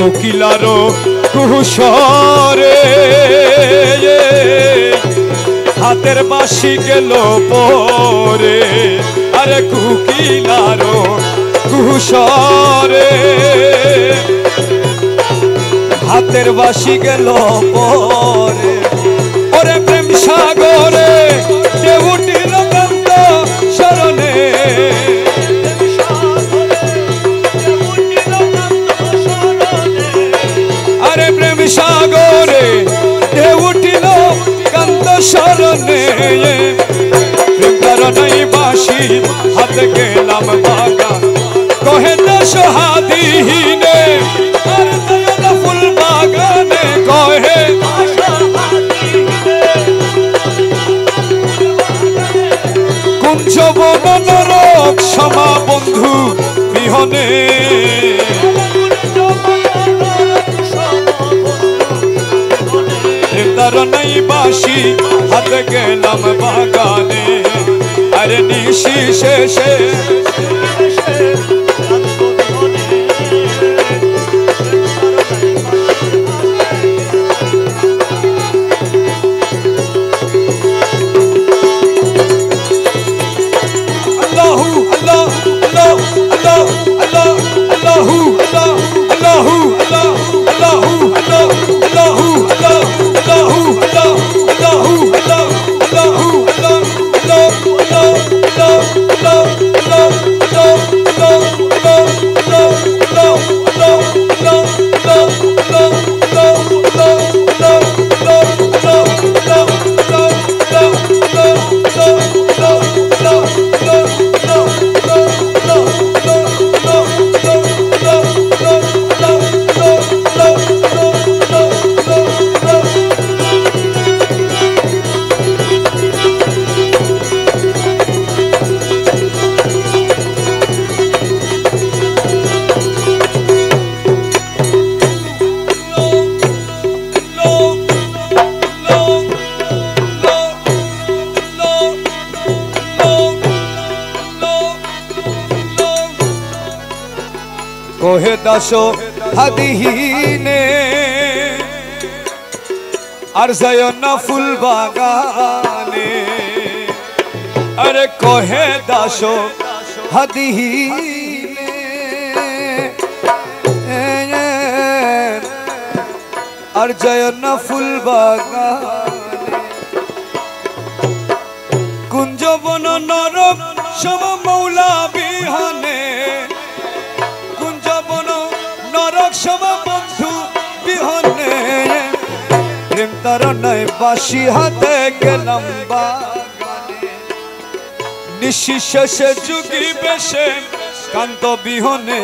কোকিলারো কুহুসরে হাতের বাঁশি গেল পরে আরে কোকিলারো কুহুসরে হাতের বাঁশি গেল পরে ওরে প্রেম সাগরে ঢেউ উঠিল কান্ত শরণে আরে প্রেম সাগরে ঢেউ উঠিল কান্ত শরণে প্রেম কারণেই বাঁশি হাতে গেলাম বাগা কহে দেশ হাদিহীনে আর দয়াল ফুল বাগানে কহে কুঞ্জ বন নরক সমা বন্ধু বিহনে তার নাই বাঁশি হাতে গেলাম বাগানে আরে নিশি শেষে কোহে দাসো হাদিহীনে আর যায় না ফুল বাগানে আরে কোহে দাসো হাদিহীনে আর যায় না ফুল বাগানে কুঞ্জ বন নরক সম মৌলা বিহনে সমা বন্ধু বিহনে প্রেম তারণায় বাঁশি হাতে গেলাম বাগানে নিশি শেষে যুগি বেশে কান্ত বিহনে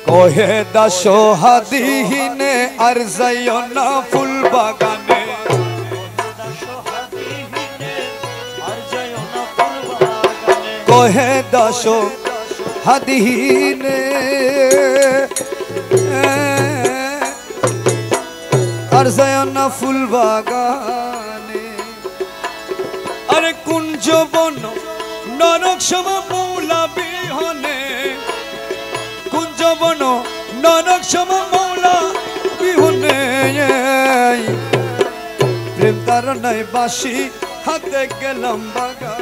কহে দাস হাদিহীনে আর যাইও না ফুল বাগানে কহে দাস হাদিহীনে আর যায় না ফুল বাগানে আরে কুঞ্জ বন নরক সম মৌলা বিহনে কুঞ্জ বন নরক সম মৌলা বিহনে প্রেম তারণায় বাঁশি হাতে গেলাম বাগানে